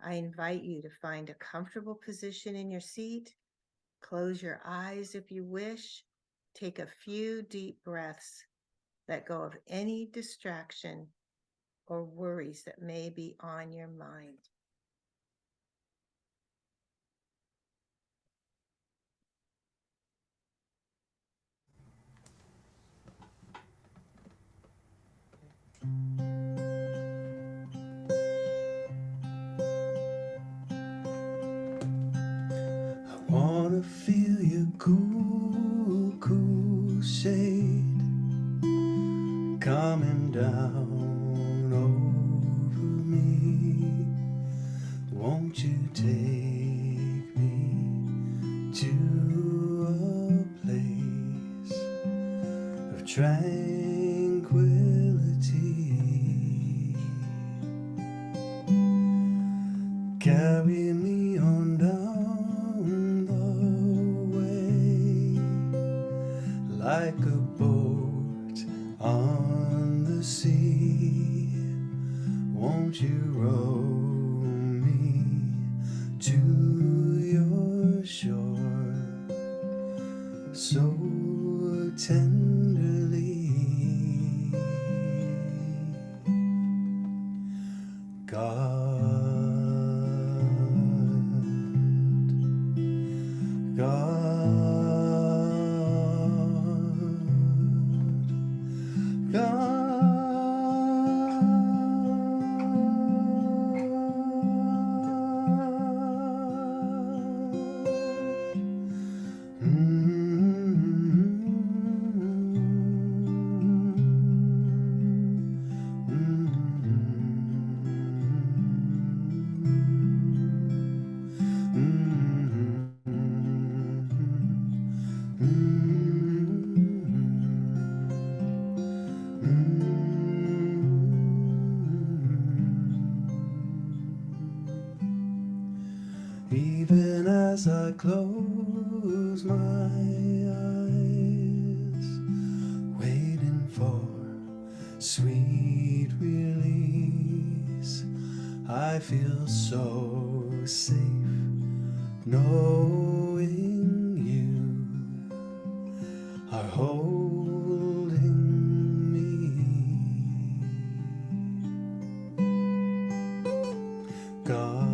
I invite you to find a comfortable position in your seat. Close your eyes if you wish. Take a few deep breaths. Let go of any distraction or worries that may be on your mind. I wanna feel your cool, cool shade coming down over me. Won't you take me to a place of tranquility? Carry me on down the way, like a boat on the sea. Won't you row me to your shore so tenderly? Even as I close my eyes, waiting for sweet release, I feel so safe knowing you are holding me. God,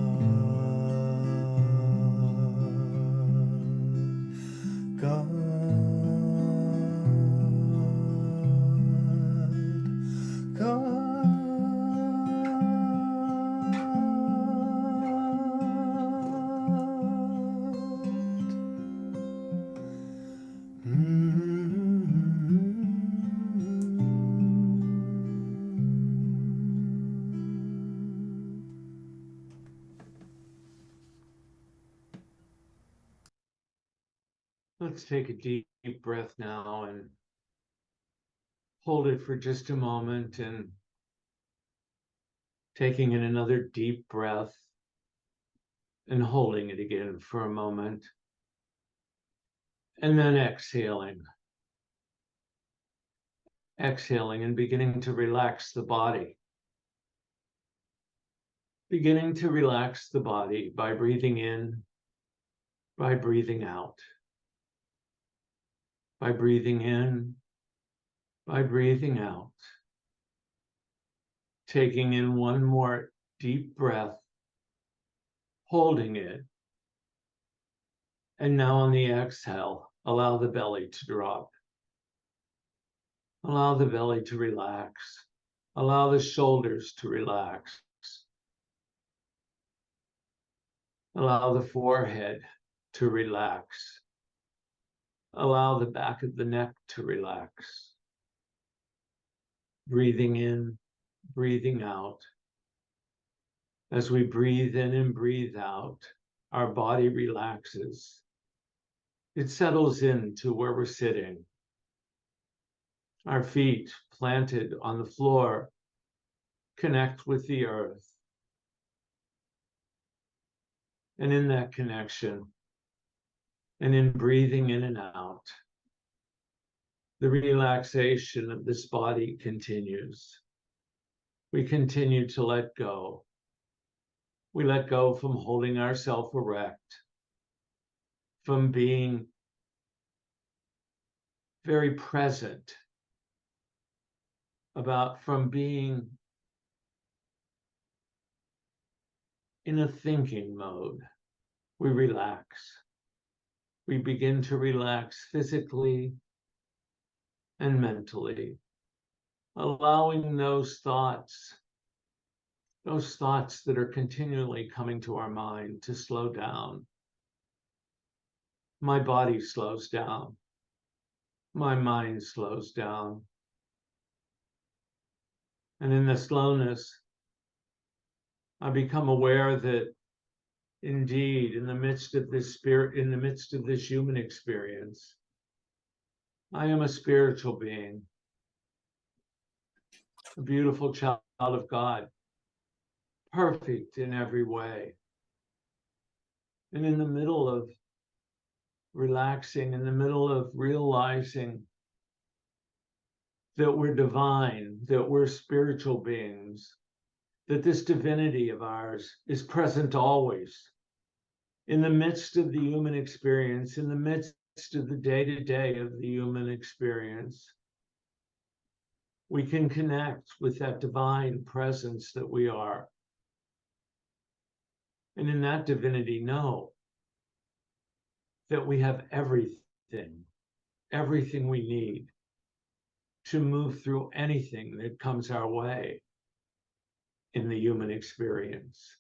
Let's take a deep breath now and hold it for just a moment, and taking in another deep breath and holding it again for a moment, and then exhaling and beginning to relax the body. Beginning to relax the body by breathing in, by breathing out, by breathing in, by breathing out. Taking in one more deep breath, holding it, and now on the exhale, allow the belly to drop. Allow the belly to relax. Allow the shoulders to relax. Allow the forehead to relax. Allow the back of the neck to relax. Breathing in, breathing out. As we breathe in and breathe out, our body relaxes. It settles into where we're sitting. Our feet planted on the floor connect with the earth. And in that connection, and in breathing in and out, the relaxation of this body continues. We continue to let go. We let go from holding ourselves erect, from being very present, from being in a thinking mode. We relax. We begin to relax physically and mentally, allowing those thoughts that are continually coming to our mind to slow down. My body slows down. My mind slows down. And in the slowness, I become aware that indeed, in the midst of this human experience, I am a spiritual being, a beautiful child of God, perfect in every way. And in the middle of relaxing, in the middle of realizing that we're divine, that we're spiritual beings, that this divinity of ours is present always, in the midst of the human experience, in the midst of the day-to-day of the human experience, we can connect with that divine presence that we are. And in that divinity, know that we have everything we need to move through anything that comes our way in the human experience.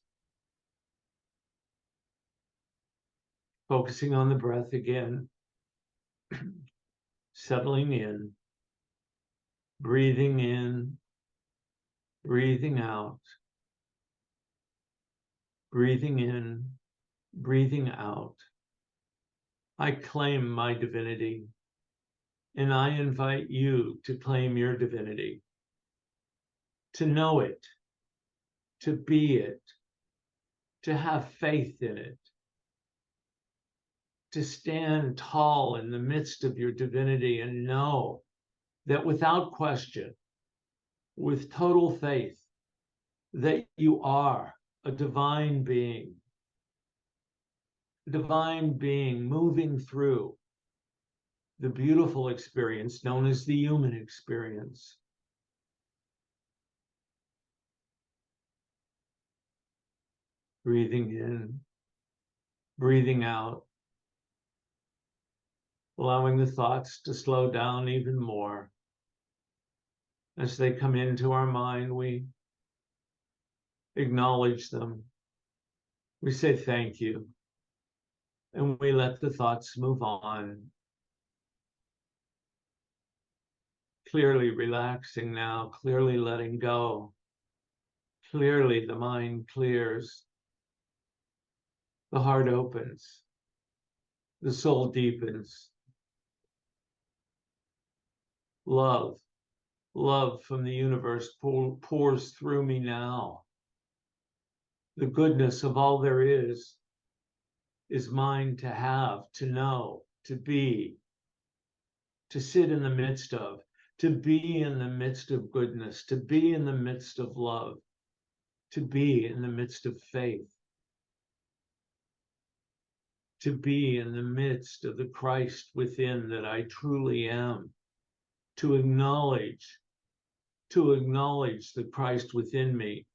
Focusing on the breath again, settling in, breathing in, breathing out, breathing in, breathing out. I claim my divinity, and I invite you to claim your divinity, to know it, to be it, to have faith in it, to stand tall in the midst of your divinity and know that without question, with total faith, that you are a divine being moving through the beautiful experience known as the human experience. Breathing in, breathing out, allowing the thoughts to slow down even more. As they come into our mind, we acknowledge them. We say thank you, and we let the thoughts move on. Clearly relaxing now, clearly letting go. Clearly the mind clears. The heart opens. The soul deepens. Love from the universe pours through me now. The goodness of all there is mine to have, to know, to be, to sit in the midst of, to be in the midst of goodness, to be in the midst of love, to be in the midst of faith, to be in the midst of the Christ within that I truly am, to acknowledge the Christ within me.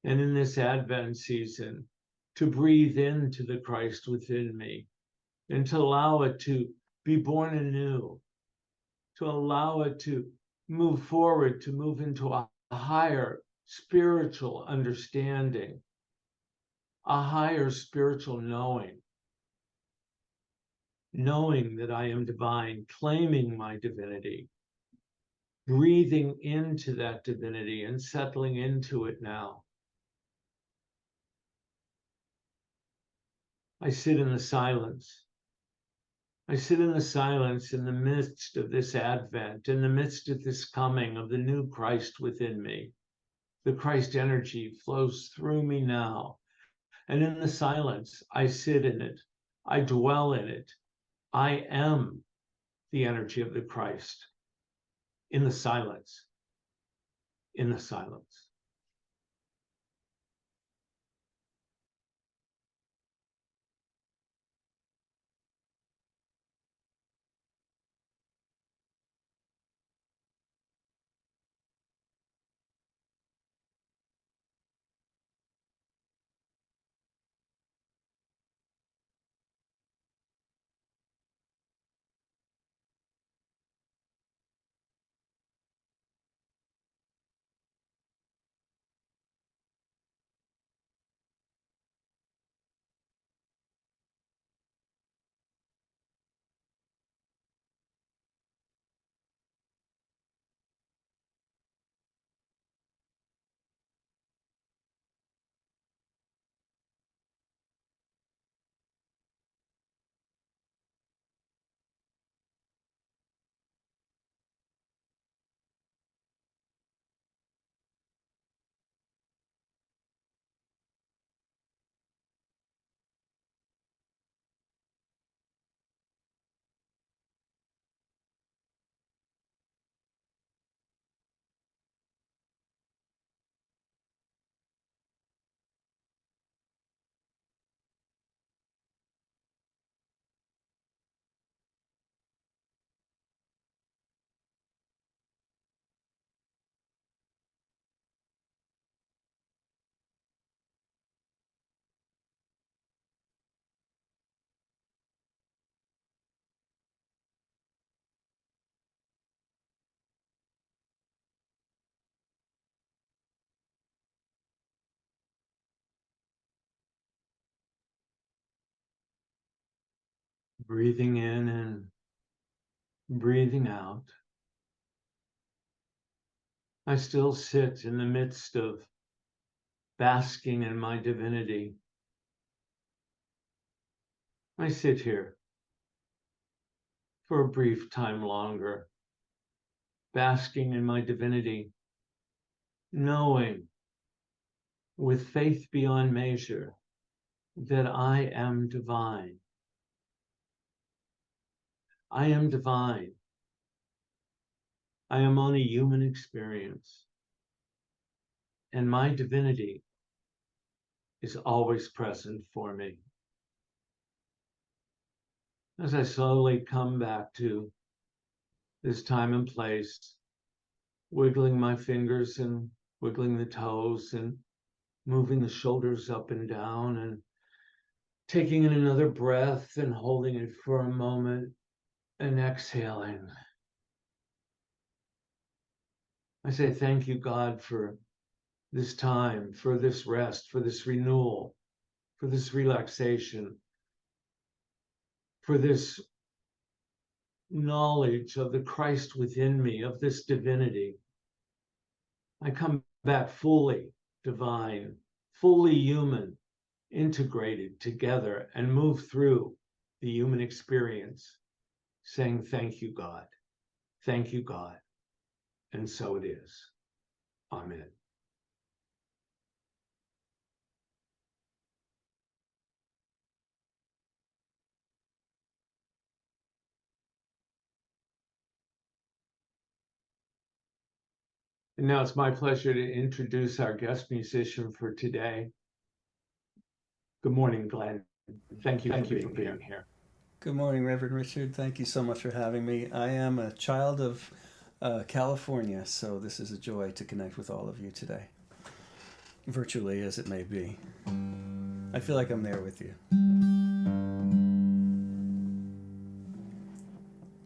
And in this Advent season, to breathe into the Christ within me and to allow it to be born anew, to allow it to move forward, to move into a higher spiritual understanding, a higher spiritual knowing that I am divine, claiming my divinity, breathing into that divinity and settling into it now. I sit in the silence. I sit in the silence in the midst of this Advent, in the midst of this coming of the new Christ within me. The Christ energy flows through me now. And in the silence, I sit in it. I dwell in it. I am the energy of the Christ in the silence. In the silence. breathing in and breathing out. I still sit in the midst of basking in my divinity. I sit here for a brief time longer, basking in my divinity, knowing with faith beyond measure that I am divine. I am divine. I am on a human experience, and my divinity is always present for me. As I slowly come back to this time and place, wiggling my fingers and wiggling the toes and moving the shoulders up and down and taking in another breath and holding it for a moment and exhaling. I say thank you, God, for this time, for this rest, for this renewal, for this relaxation, for this knowledge of the Christ within me, of this divinity. I come back fully divine, fully human, integrated together, and move through the human experience, saying, thank you, God. Thank you, God. And so it is. Amen. And now it's my pleasure to introduce our guest musician for today. Good morning, Glenn. Thank you for being here. Good morning, Reverend Richard. Thank you so much for having me. I am a child of California, so this is a joy to connect with all of you today, virtually as it may be. I feel like I'm there with you.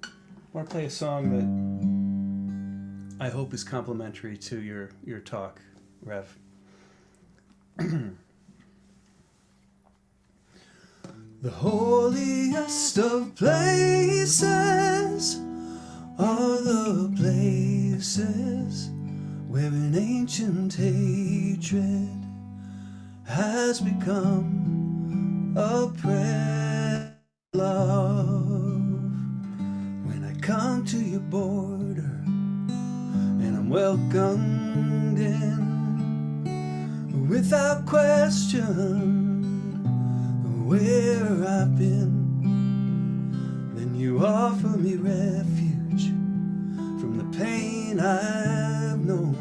I want to play a song that I hope is complimentary to your talk, Rev. The holiest of places are the places where an ancient hatred has become a prayer of love. When I come to your border and I'm welcomed in without question where I've been, then you offer me refuge from the pain I've known.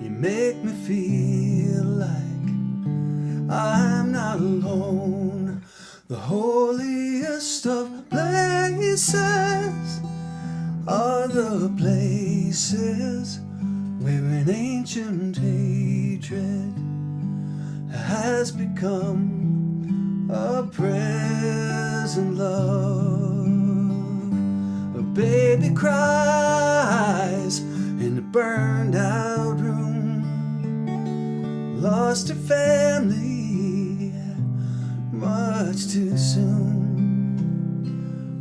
You make me feel like I'm not alone. The holiest of places are the places where an ancient hatred has become a present love. A baby cries in a burned out room, lost her family much too soon.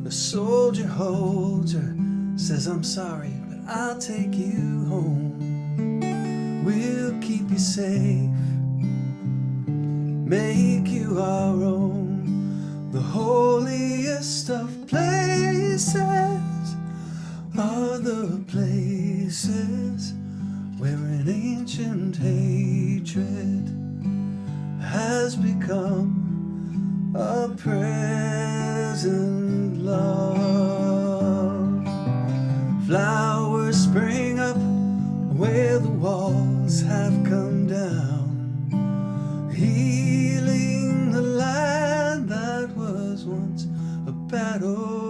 A soldier holds her, says, I'm sorry, but I'll take you home. We'll keep you safe, make you our own. The holiest of places are the places where an ancient hatred has become a present love. Flowers spring up where the walls have come down, healing the land that was once a battleground.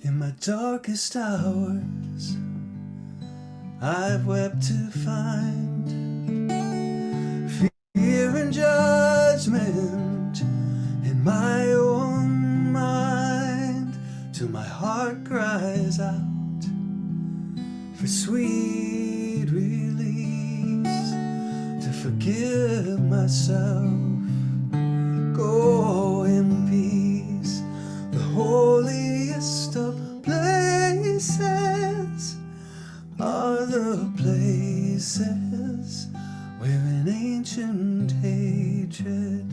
In my darkest hours, I've wept to find fear and judgment in my own mind, till my heart cries out for sweet release, to forget kill myself. Go in peace, the holiest of places are the places where an ancient hatred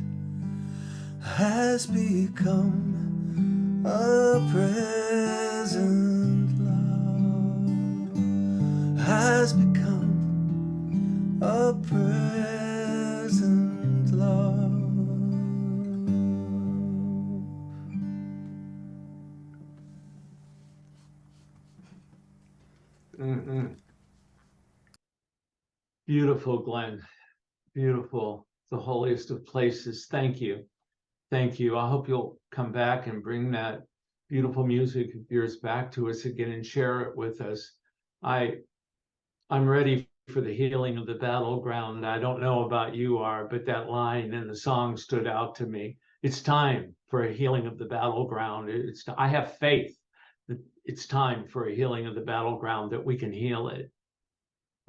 has become a present love, has become a present love. Beautiful, Glenn. Beautiful. The holiest of places. Thank you. Thank you. I hope you'll come back and bring that beautiful music of yours back to us again and share it with us. I'm ready for the healing of the battleground. I don't know about you are, but that line in the song stood out to me. It's time for a healing of the battleground. I have faith that it's time for a healing of the battleground, that we can heal it.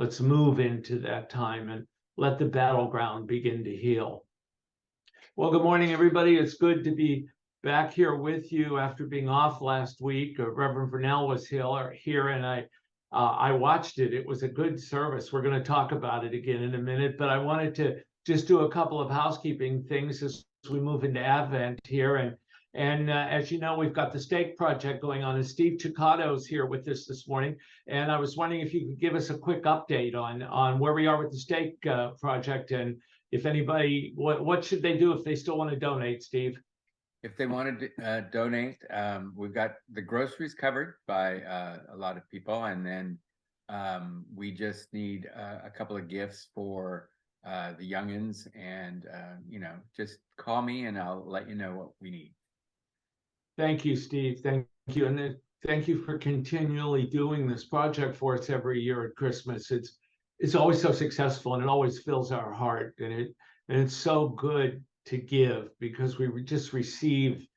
Let's move into that time and let the battleground begin to heal. Well, good morning, everybody. It's good to be back here with you after being off last week. Reverend Vernell was here, and I watched it. It was a good service. We're going to talk about it again in a minute, but I wanted to just do a couple of housekeeping things as we move into Advent here. And as you know, we've got the Steak Project going on, and Steve Chicado's here with us this morning. And I was wondering if you could give us a quick update on where we are with the Steak Project, and if anybody, what should they do if they still want to donate, Steve? If they want to donate, we've got the groceries covered by a lot of people, and then we just need a couple of gifts for the youngins, and just call me and I'll let you know what we need. Thank you, Steve. Thank you. And then thank you for continually doing this project for us every year at Christmas. It's always so successful, and it always fills our heart. And it's so good to give, because we just receive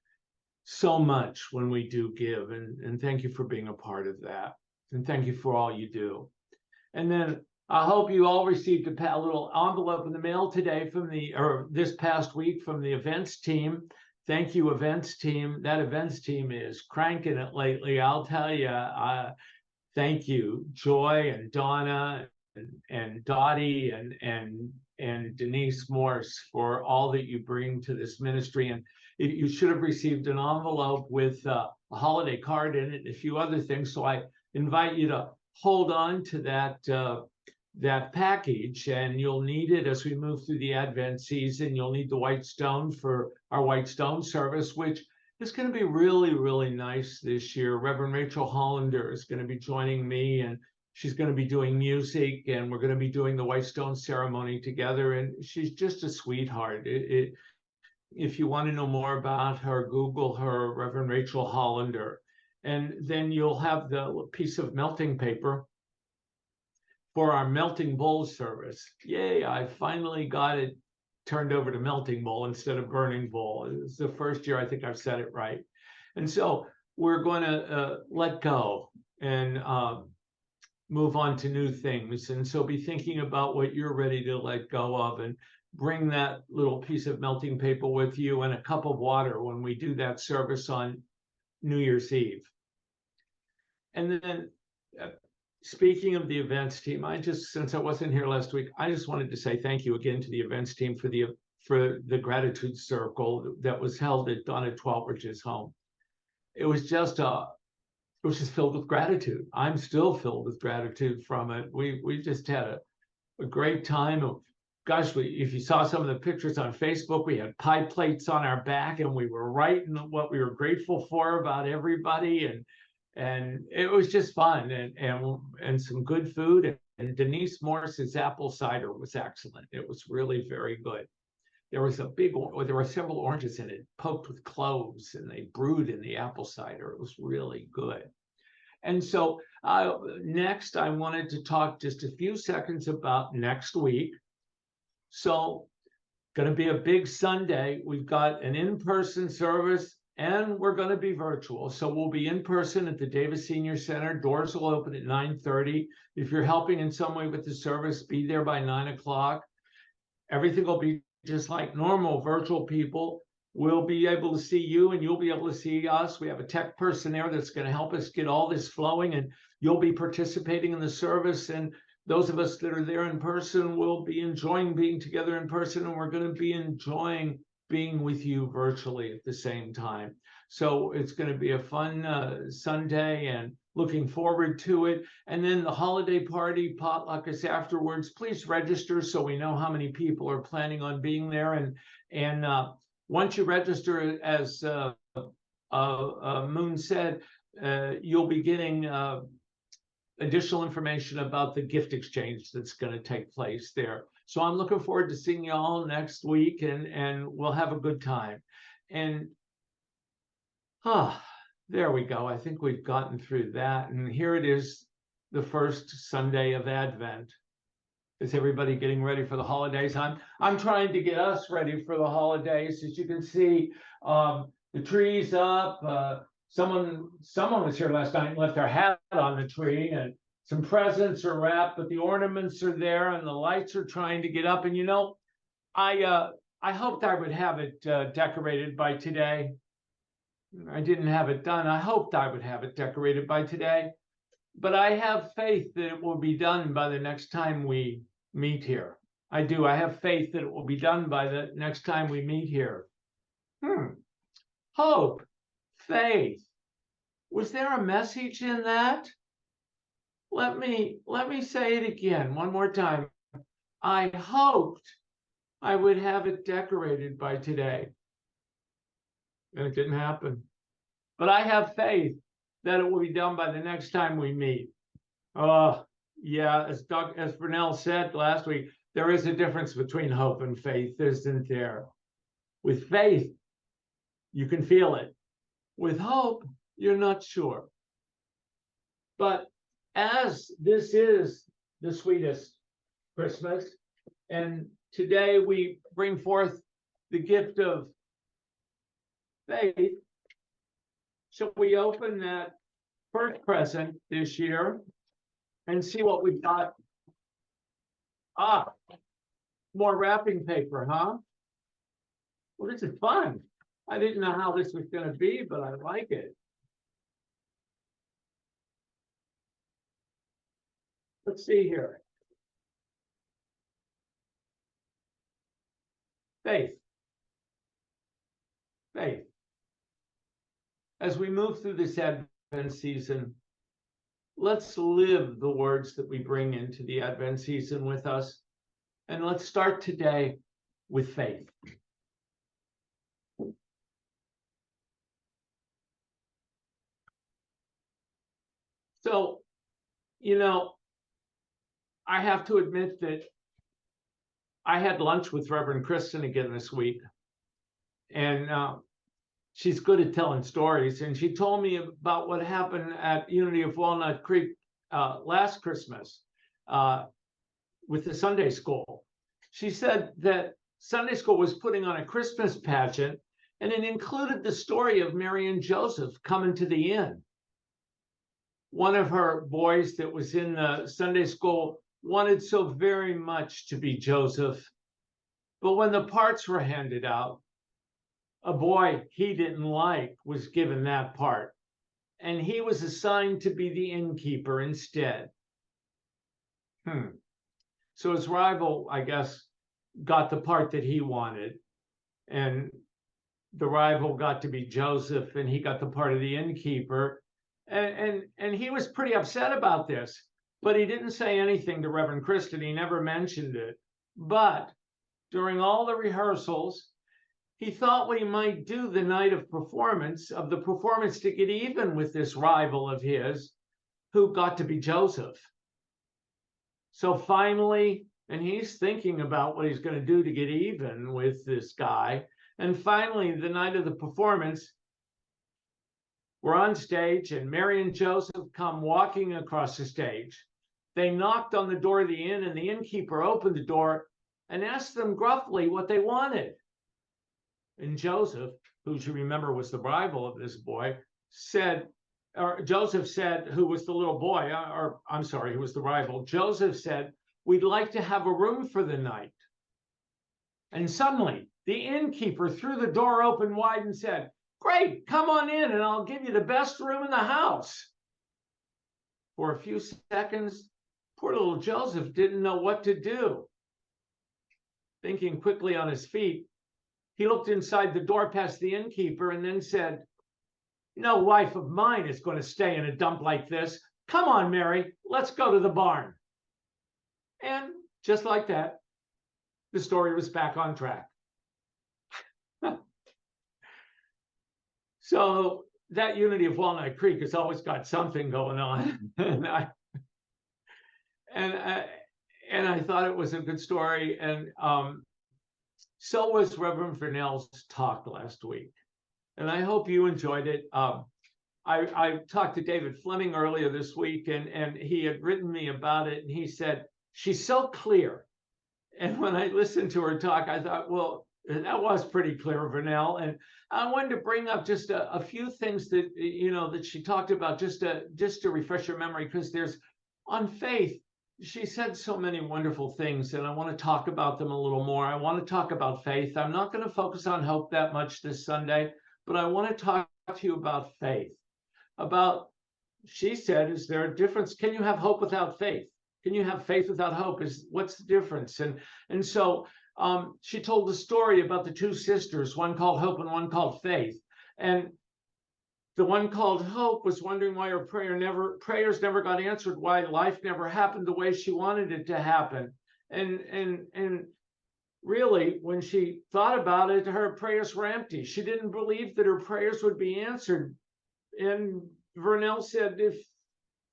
so much when we do give. And thank you for being a part of that. And thank you for all you do. And then I hope you all received a little envelope in the mail today this past week from the events team. Thank you, events team. That events team is cranking it lately. I'll tell you, thank you, Joy and Donna and Dottie and Denise Morse, for all that you bring to this ministry. And you should have received an envelope with a holiday card in it and a few other things. So I invite you to hold on to that package, and you'll need it as we move through the Advent season. You'll need the white stone for our white stone service, which is going to be really, really nice this year. Reverend Rachel Hollander is going to be joining me, and she's going to be doing music, and we're going to be doing the white stone ceremony together. And she's just a sweetheart. If you want to know more about her, Google her, Reverend Rachel Hollander. And then you'll have the piece of melting paper for our melting bowl service. Yay, I finally got it turned over to melting bowl instead of burning bowl. It's the first year I think I've said it right. And so we're going to let go and move on to new things. And so be thinking about what you're ready to let go of, and bring that little piece of melting paper with you and a cup of water when we do that service on New Year's Eve. And then speaking of the events team, since I wasn't here last week, I just wanted to say thank you again to the events team for the gratitude circle that was held at Donna Twelbridge's home. It was just filled with gratitude. I'm still filled with gratitude from it. We just had a great time. Gosh, if you saw some of the pictures on Facebook, we had pie plates on our back, and we were writing what we were grateful for about everybody, and it was just fun, and some good food. And Denise Morse's apple cider was excellent. It was really very good. There were several oranges in it, poked with cloves, and they brewed in the apple cider. It was really good. And so next, I wanted to talk just a few seconds about next week. So, going to be a big Sunday. We've got an in-person service, and we're going to be virtual. So we'll be in person at the Davis Senior Center. Doors will open at 9:30. If you're helping in some way with the service, be there by 9 o'clock. everything will be just like normal. Virtual people will be able to see you and you'll be able to see us. We have a tech person there that's going to help us get all this flowing, and you'll be participating in the service. And those of us that are there in person will be enjoying being together in person, and we're going to be enjoying being with you virtually at the same time. So it's going to be a fun Sunday, and looking forward to it. And then the holiday party potluck is afterwards. Please register so we know how many people are planning on being there. And once you register, as Moon said, you'll be getting additional information about the gift exchange that's going to take place there. So I'm looking forward to seeing you all next week, and we'll have a good time. And there we go. I think we've gotten through that. And here it is, the first Sunday of Advent. Is everybody getting ready for the holidays? I'm trying to get us ready for the holidays. As you can see, the tree's up. Someone was here last night and left their hat on the tree, and some presents are wrapped, but the ornaments are there and the lights are trying to get up. And you know, I hoped I would have it decorated by today. I didn't have it done. I hoped I would have it decorated by today, but I have faith that it will be done by the next time we meet here. I do. I have faith that it will be done by the next time we meet here. Hope, faith. Was there a message in that? Let me say it again one more time. I hoped I would have it decorated by today. And it didn't happen. But I have faith that it will be done by the next time we meet. Yeah, as Vernell said last week, there is a difference between hope and faith, isn't there? With faith, you can feel it. With hope, you're not sure. But as this is the sweetest Christmas, and today we bring forth the gift of faith, shall we open that first present this year and see what we've got? More wrapping paper, huh? Well, this is fun. I didn't know how this was going to be, but I like it. Let's see here. Faith. Faith. As we move through this Advent season, let's live the words that we bring into the Advent season with us. And let's start today with faith. So, you know, I have to admit that I had lunch with Reverend Kristen again this week. And she's good at telling stories. And she told me about what happened at Unity of Walnut Creek last Christmas with the Sunday school. She said that Sunday school was putting on a Christmas pageant, and it included the story of Mary and Joseph coming to the inn. One of her boys that was in the Sunday school wanted so very much to be Joseph, but when the parts were handed out, a boy he didn't like was given that part, and he was assigned to be the innkeeper instead. So his rival, I guess, got the part that he wanted, and the rival got to be Joseph, and he got the part of the innkeeper. And he was pretty upset about this, but he didn't say anything to Reverend Kristen. He never mentioned it. But during all the rehearsals, he thought what he might do the night of the performance to get even with this rival of his who got to be Joseph. So finally, and he's thinking about what he's going to do to get even with this guy. And finally, the night of the performance, we're on stage, and Mary and Joseph come walking across the stage. They knocked on the door of the inn, and the innkeeper opened the door and asked them gruffly what they wanted. And Joseph, who you remember was the rival of this boy, Joseph said, who was the little boy, who was the rival, Joseph said, "We'd like to have a room for the night." And suddenly the innkeeper threw the door open wide and said, "Great, come on in and I'll give you the best room in the house." For a few seconds, poor little Joseph didn't know what to do. Thinking quickly on his feet, he looked inside the door past the innkeeper and then said, "No wife of mine is going to stay in a dump like this. Come on, Mary, let's go to the barn." And just like that, the story was back on track. So that unity of Walnut Creek has always got something going on. and I thought it was a good story. And so was Reverend Vernell's talk last week. And I hope you enjoyed it. I talked to David Fleming earlier this week, and he had written me about it, and he said, "She's so clear." And when I listened to her talk, I thought, well, that was pretty clear, Vernell. And I wanted to bring up just a few things that, that she talked about, just to refresh your memory, because there's, on faith, she said so many wonderful things, and I want to talk about them a little more. I want to talk about faith. I'm not going to focus on hope that much this Sunday, but I want to talk to you about faith. She said, is there a difference? Can you have hope without faith? Can you have faith without hope? What's the difference? And so she told the story about the two sisters, one called Hope and one called Faith. And the one called Hope was wondering why her prayers never got answered, why life never happened the way she wanted it to happen. And really, when she thought about it, her prayers were empty. She didn't believe that her prayers would be answered. And Vernell said, if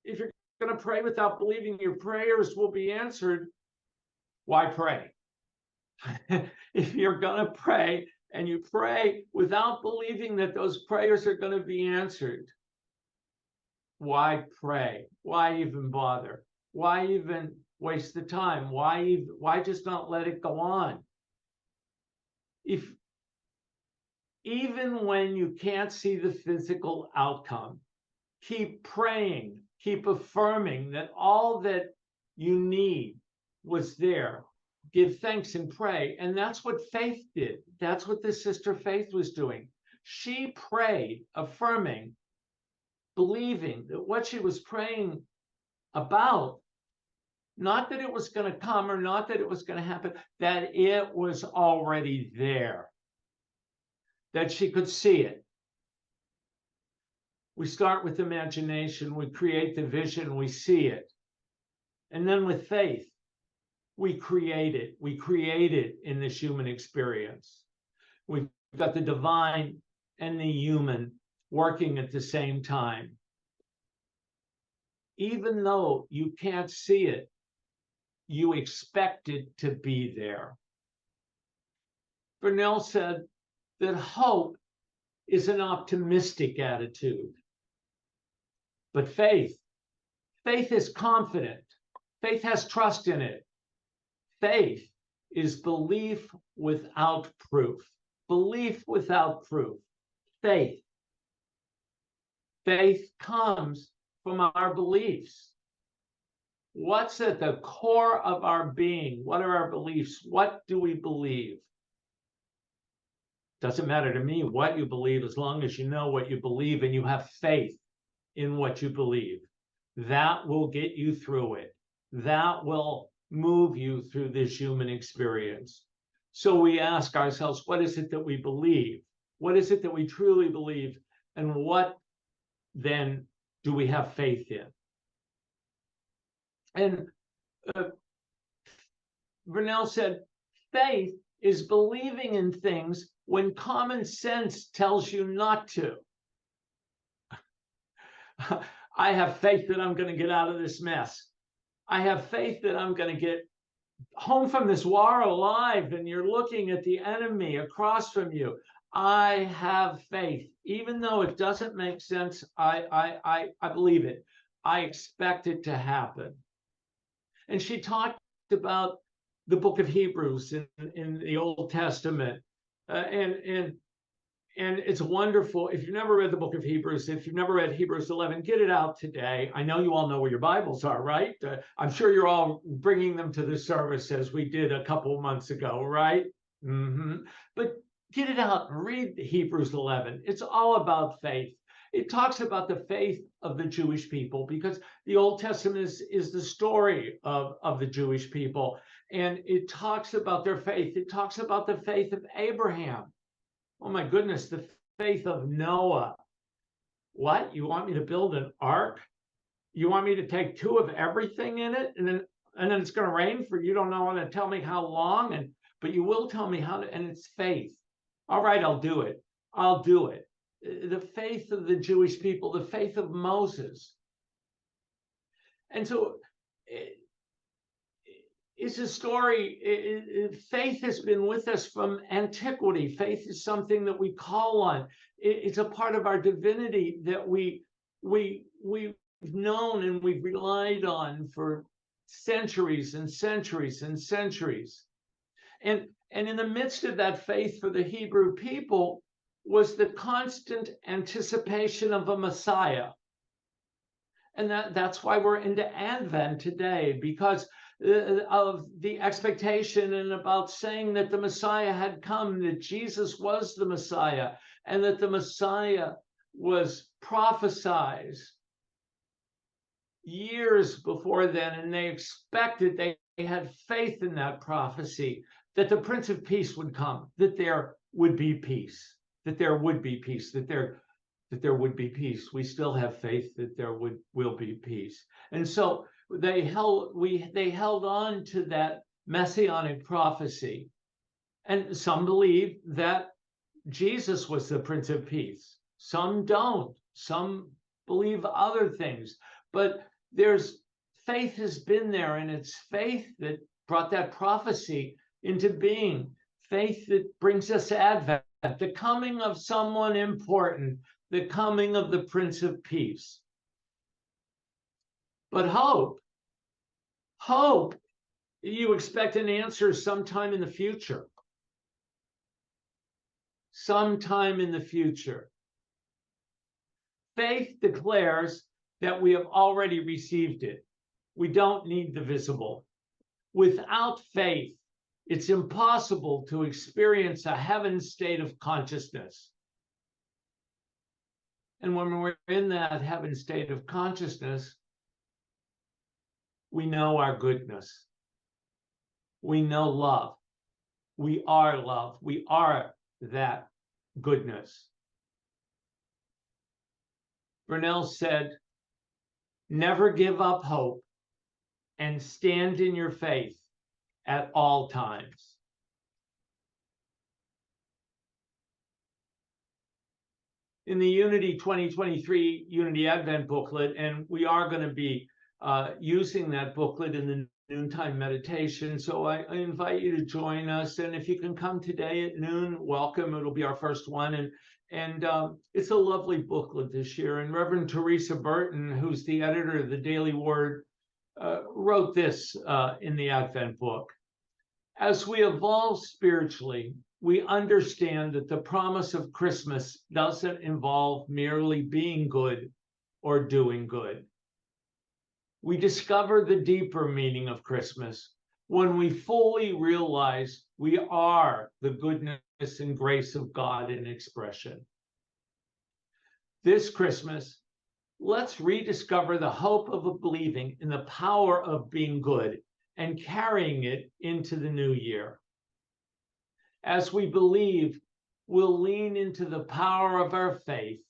you're going to pray without believing your prayers will be answered, why pray? If you're going to pray and you pray without believing that those prayers are going to be answered, why pray? Why even bother? Why even waste the time? Why just not let it go on? Even when you can't see the physical outcome, keep praying, keep affirming that all that you need was there. Give thanks and pray. And that's what faith did. That's what the sister Faith was doing. She prayed, affirming, believing that what she was praying about, not that it was going to come or not that it was going to happen, that it was already there, that she could see it. We start with imagination, we create the vision, we see it. And then with faith, we create it. We create it in this human experience. We've got the divine and the human working at the same time. Even though you can't see it, you expect it to be there. Vernell said that hope is an optimistic attitude. But faith is confident. Faith has trust in it. Faith is belief without proof. Belief without proof. Faith. Faith comes from our beliefs. What's at the core of our being? What are our beliefs? What do we believe? Doesn't matter to me what you believe, as long as you know what you believe and you have faith in what you believe. That will get you through it. That will move you through this human experience. So we ask ourselves, what is it that we believe? What is it that we truly believe? And what then do we have faith in? And Vernell said, faith is believing in things when common sense tells you not to. I have faith that I'm going to get out of this mess. I have faith that I'm going to get home from this war alive, and you're looking at the enemy across from you. I have faith. Even though it doesn't make sense, I believe it. I expect it to happen. And she talked about the book of Hebrews in the Old Testament. And it's wonderful. If you've never read the book of Hebrews, if you've never read Hebrews 11, get it out today. I know you all know where your Bibles are, right? I'm sure you're all bringing them to the service as we did a couple months ago, right? But get it out and read Hebrews 11. It's all about faith. It talks about the faith of the Jewish people, because the Old Testament is the story of the Jewish people. And it talks about their faith. It talks about the faith of Abraham. Oh my goodness, the faith of Noah. What? You want me to build an ark? You want me to take 2 of everything in it, and then it's going to rain for you don't know how to tell me how long, but you will tell me how to, and it's faith. All right, I'll do it. I'll do it. The faith of the Jewish people, the faith of Moses. And so it's a story. Faith has been with us from antiquity. Faith is something that we call on. It's a part of our divinity that we've known and we've relied on for centuries and centuries and centuries. And in the midst of that faith for the Hebrew people was the constant anticipation of a Messiah. And that's why we're into Advent today, because of the expectation and about saying that the Messiah had come, that Jesus was the Messiah, and that the Messiah was prophesied years before then, and they expected, they had faith in that prophecy, that the Prince of Peace would come, that there would be peace, that there would be peace, that there would be peace. We still have faith that there will be peace. And so they held on to that messianic prophecy. And some believe that Jesus was the Prince of Peace. Some don't. Some believe other things. But there's faith has been there, and it's faith that brought that prophecy into being. Faith that brings us Advent, the coming of someone important, the coming of the Prince of Peace. But hope, you expect an answer sometime in the future. Sometime in the future. Faith declares that we have already received it. We don't need the visible. Without faith, it's impossible to experience a heaven state of consciousness. And when we're in that heaven state of consciousness, we know our goodness. We know love. We are love. We are that goodness. Brunel said, never give up hope and stand in your faith at all times. In the Unity 2023 Unity Advent booklet, and we are going to be using that booklet in the noontime meditation, so I invite you to join us. And if you can come today at noon, welcome. It'll be our first one, and it's a lovely booklet this year. And Reverend Teresa Burton, who's the editor of the Daily Word, wrote this in the Advent book. As we evolve spiritually, we understand that the promise of Christmas doesn't involve merely being good or doing good. We discover the deeper meaning of Christmas when we fully realize we are the goodness and grace of God in expression. This Christmas, let's rediscover the hope of believing in the power of being good and carrying it into the new year. As we believe, we'll lean into the power of our faith,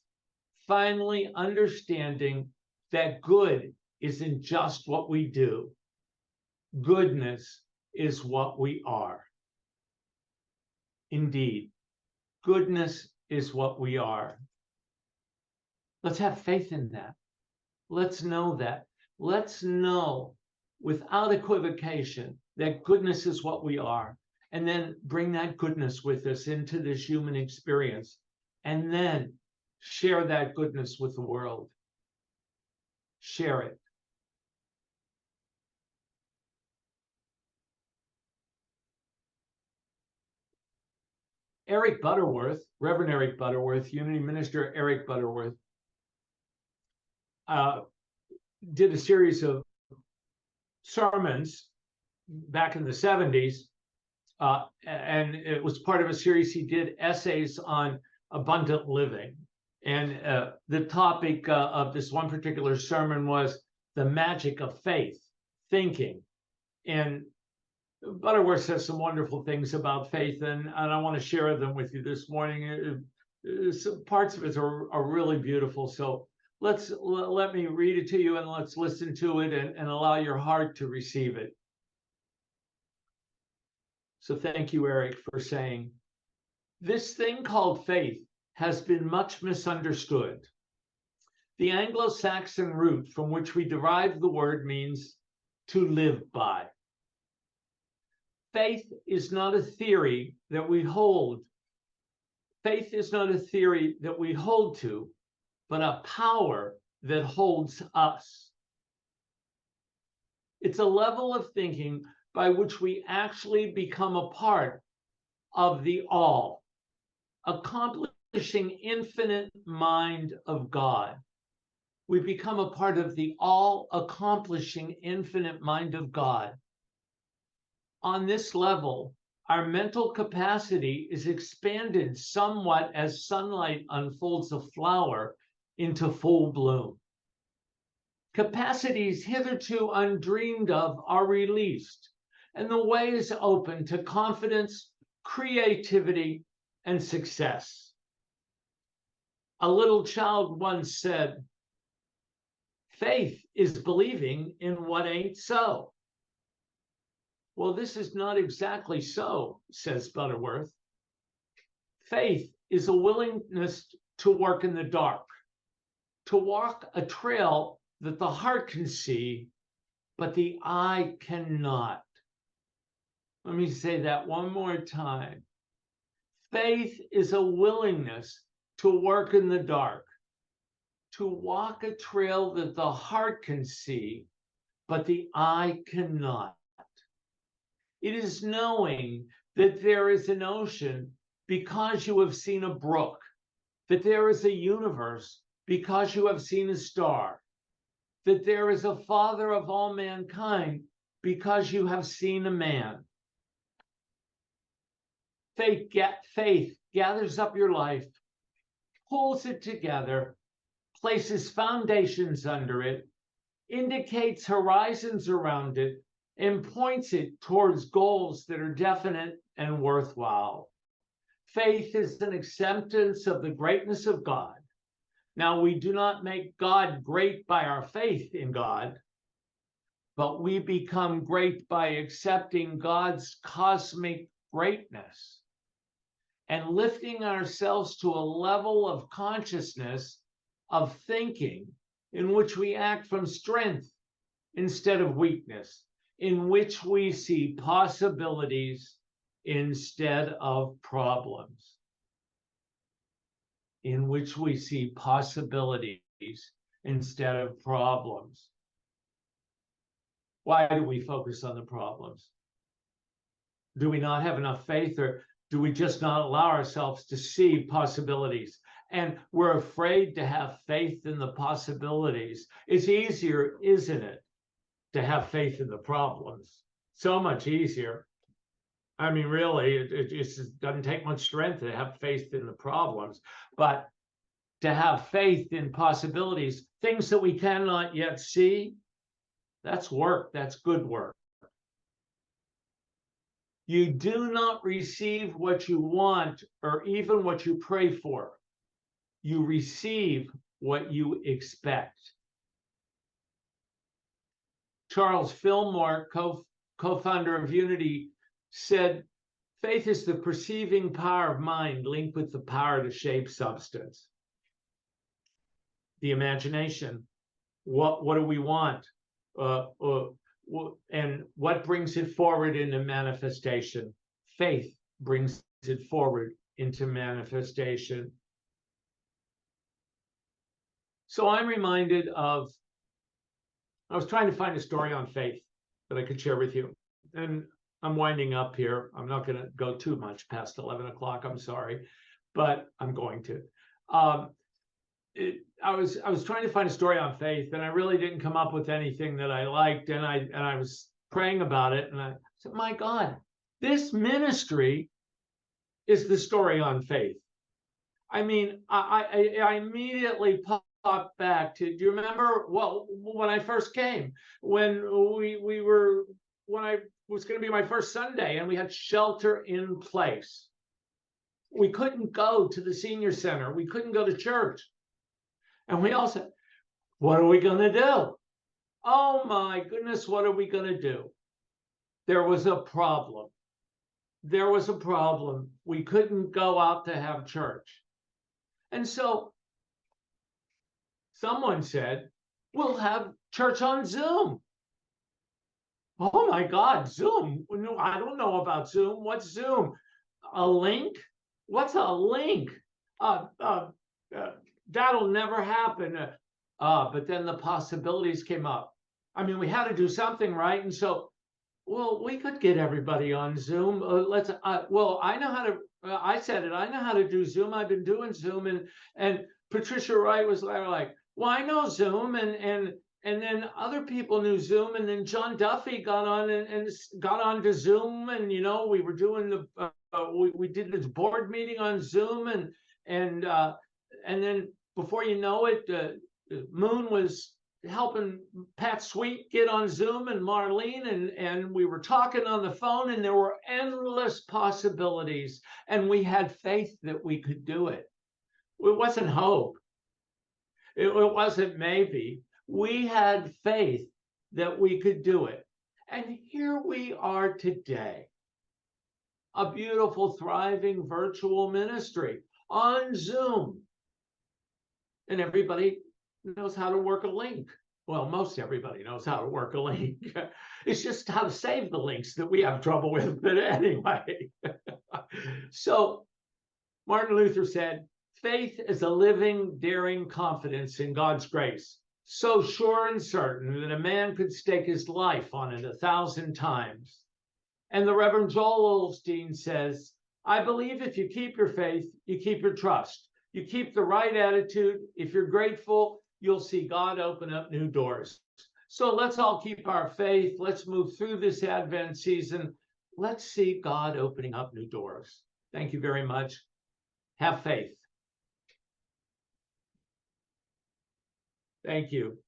finally understanding that good isn't just what we do. Goodness is what we are. Indeed, goodness is what we are. Let's have faith in that. Let's know that. Let's know without equivocation that goodness is what we are. And then bring that goodness with us into this human experience. And then share that goodness with the world. Share it. Eric Butterworth, Reverend Eric Butterworth, Unity Minister Eric Butterworth, did a series of sermons back in the 70s and it was part of a series he did, essays on abundant living. And the topic of this one particular sermon was the magic of faith, thinking. And Butterworth says some wonderful things about faith, and I want to share them with you this morning. Some parts of it are really beautiful. So let me read it to you, and let's listen to it and allow your heart to receive it. So thank you, Eric, for saying, this thing called faith has been much misunderstood. The Anglo-Saxon root from which we derive the word means to live by. Faith is not a theory that we hold. Faith is not a theory that we hold to, but a power that holds us. It's a level of thinking by which we actually become a part of the all, accomplishing infinite mind of God. We become a part of the all-accomplishing infinite mind of God. On this level, our mental capacity is expanded somewhat as sunlight unfolds a flower into full bloom. Capacities hitherto undreamed of are released, and the way is open to confidence, creativity, and success. A little child once said, faith is believing in what ain't so. Well, this is not exactly so, says Butterworth. Faith is a willingness to work in the dark, to walk a trail that the heart can see, but the eye cannot. Let me say that one more time. Faith is a willingness to work in the dark, to walk a trail that the heart can see, but the eye cannot. It is knowing that there is an ocean because you have seen a brook, that there is a universe because you have seen a star, that there is a Father of all mankind because you have seen a man. Faith gathers up your life, pulls it together, places foundations under it, indicates horizons around it, and points it towards goals that are definite and worthwhile. Faith is an acceptance of the greatness of God. Now, we do not make God great by our faith in God, but we become great by accepting God's cosmic greatness and lifting ourselves to a level of consciousness, of thinking, in which we act from strength instead of weakness, in which we see possibilities instead of problems, in which we see possibilities instead of problems. Why do we focus on the problems? Do we not have enough faith, or do we just not allow ourselves to see possibilities? And we're afraid to have faith in the possibilities. It's easier, isn't it, to have faith in the problems? So much easier. I mean, really, it just doesn't take much strength to have faith in the problems, but to have faith in possibilities, things that we cannot yet see, that's work, that's good work. You do not receive what you want or even what you pray for. You receive what you expect. Charles Fillmore, co-founder of Unity, said, faith is the perceiving power of mind linked with the power to shape substance. The imagination. What do we want? And what brings it forward into manifestation? Faith brings it forward into manifestation. So I'm reminded of, I was trying to find a story on faith that I could share with you. And I'm winding up here. I'm not going to go too much past 11 o'clock. I'm sorry, but I'm going to. I was trying to find a story on faith, and I really didn't come up with anything that I liked. And I was praying about it, and I said, "My God, This ministry is the story on faith. I mean, I immediately popped back to, do you remember, well, when I first came, when when I was going to be my first Sunday and we had shelter in place. We couldn't go to the senior center. We couldn't go to church. And we all said, what are we going to do? Oh my goodness, what are we going to do? There was a problem. There was a problem. We couldn't go out to have church. And so someone said, we'll have church on Zoom. Oh my God, Zoom. No, I don't know about Zoom. What's Zoom? A link? What's a link? That'll never happen. But then the possibilities came up. I mean, we had to do something, right? And so, well, we could get everybody on Zoom. Well, I know how to, I said it, I know how to do Zoom. I've been doing Zoom. And Patricia Wright was like, well, I know Zoom. And then other people knew Zoom. And then John Duffy got on and got on to Zoom. And, you know, we were doing we did this board meeting on Zoom. And then before you know it, Moon was helping Pat Sweet get on Zoom and Marlene, and we were talking on the phone, and there were endless possibilities, and we had faith that we could do it. It wasn't hope. It wasn't maybe. We had faith that we could do it. And here we are today. A beautiful, thriving virtual ministry on Zoom. And everybody knows how to work a link. Well, most everybody knows how to work a link. It's just how to save the links that we have trouble with. But anyway, so Martin Luther said, faith is a living, daring confidence in God's grace, so sure and certain that a man could stake his life on it 1,000 times. And the Reverend Joel Osteen says, I believe if you keep your faith, you keep your trust. You keep the right attitude. If you're grateful, you'll see God open up new doors. So let's all keep our faith. Let's move through this Advent season. Let's see God opening up new doors. Thank you very much. Have faith. Thank you.